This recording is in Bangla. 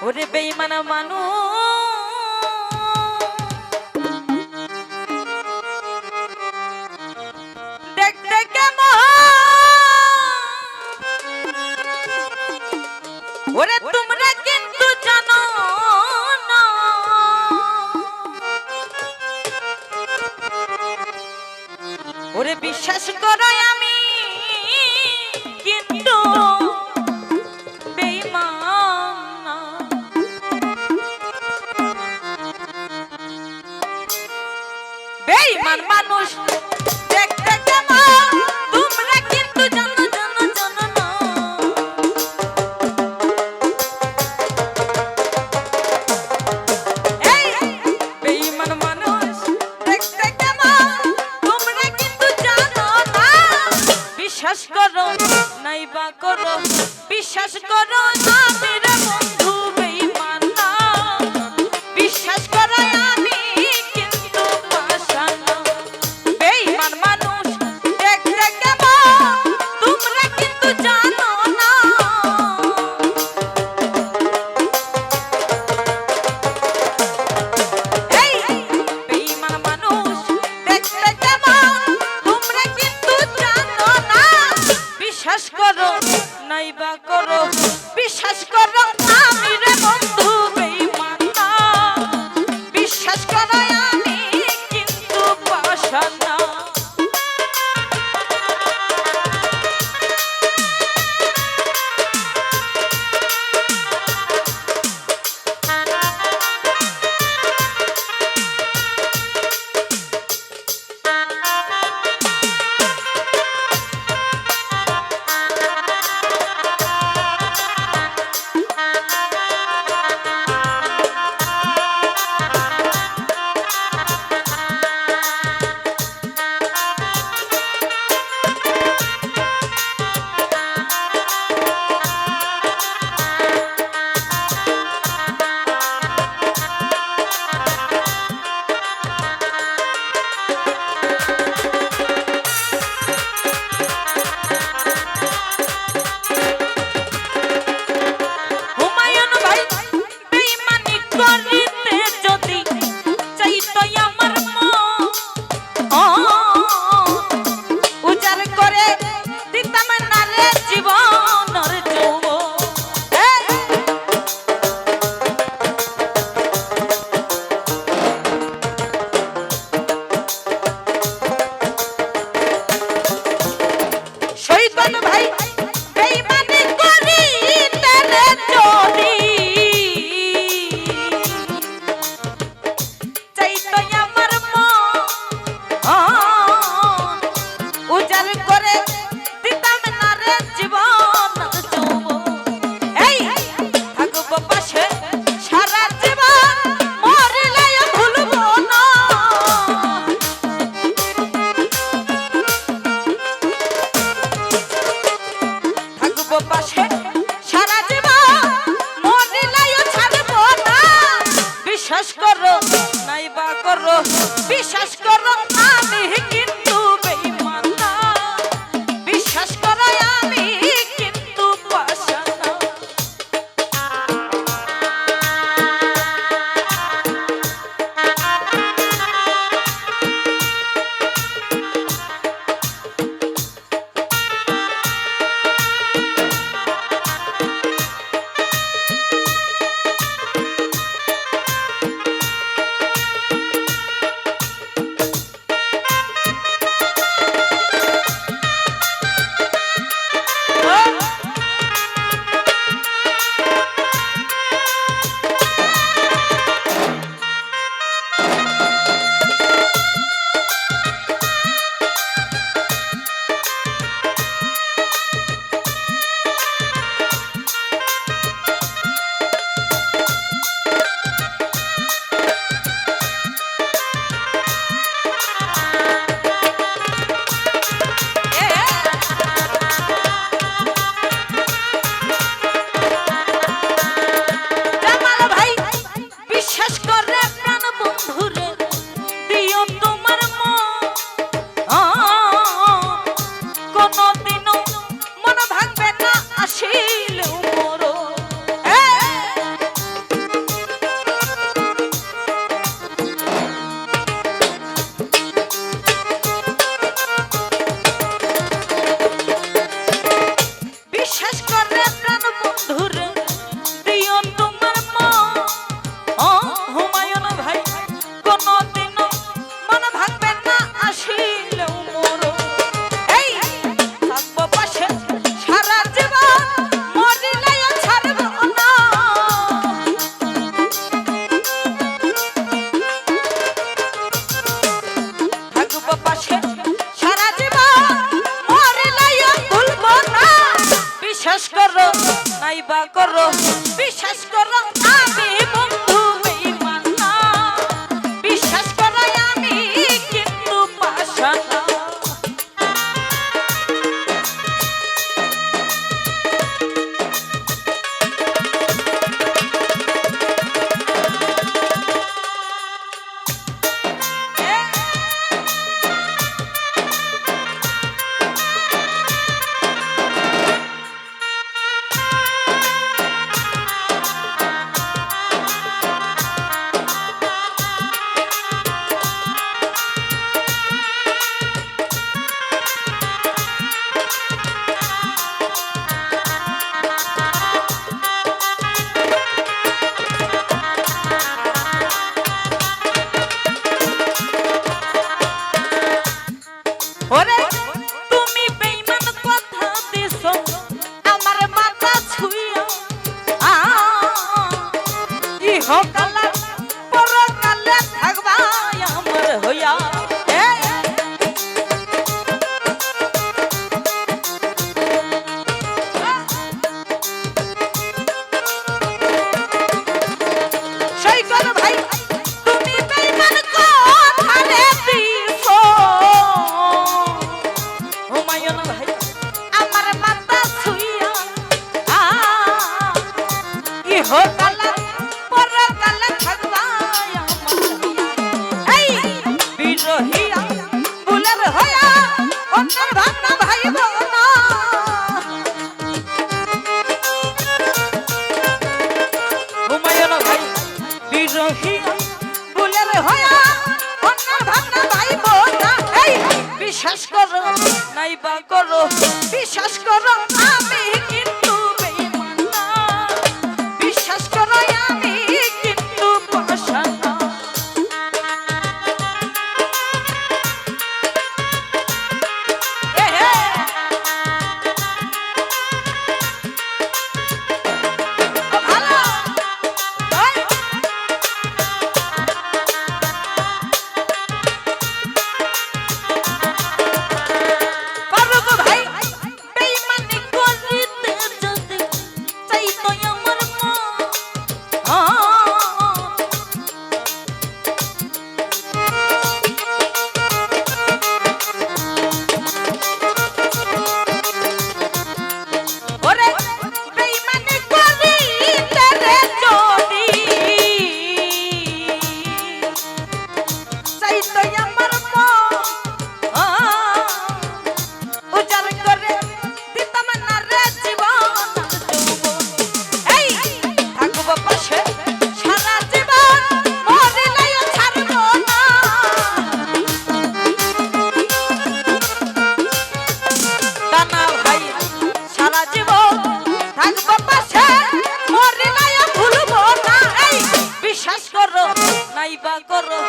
ওরে বেঈমান মানুষ দেখতে কেমন ওরে তোমরা কিন্তু জানো না ওরে বিশ্বাস করো আমি কিন্তু বেঈমান মানুষ দেখতে কেমন তোমরা কিন্তু জানো জানো জানো না এই বেঈমান মানুষ দেখতে কেমন তোমরা কিন্তু জানো না বিশ্বাস করো নাইবা করো বিশ্বাস করো আমি রে বন্ধু বেঈমান না বিশ্বাস করো আমি কিন্তু পাশানো বেঈমান মানুষ দেখতে কেমন তোমরা কিন্তু জানো না এই বেঈমান মানুষ দেখতে কেমন তোমরা কিন্তু জানো না বিশ্বাস করো নাইবা করো বিশ্বাস করো আমি রে বন্ধু বেঈমান না বিশ্বাস করো আমি কিন্তু পাশানো বিশ্বাস করো নাইবা করো বিশ্বাস করো আমি কিন্তু বেঈমান না বিশ্বাস করো আমি কিন্তু পাশানো নাইবা করো বিশ্বাস করো আমি বন্ধু বেঈমান না বিশ্বাস করো আমি কিন্তু পাষাণ না ওরে তুমি বেঈমান কথা দিছো আমার মাথা ছুঁইয়া ইহকালে পরকালে থাকবা আমার হইয়া সেই কর ভাই তুমি বেঈমান কথা দিছো ইহকালে পরকালে থাকবা আমার এই বিরহিয়া বুলের হইয়া অন্যের ভাবনা ভাইব না হুমায়ুন ভাই বিরহিয়া বুলের হইয়া অন্যের ভাবনা ভাইব না এই বিশ্বাস করো নাইবা করো বিশ্বাস করো আমি কিন্তু বেঈমান না বিশ্বাস করো আমি কিন্তু পাষাণ না ভালো পারবো ভাই বেঈমানি করিতে যদি চাইতো আমার মন ওরে বেঈমানি করিতে রে যদি চাইতো আমার মন উজাড় করে দিতাম না রে জীবন এই থাকবো পাশে সারা জীবন মরিলেও ছাড়বো না টানা ভাই সারা জীবন থাকবো পাশে মরিলেও ভুলবো না এই বিশ্বাস করো নাইবা করো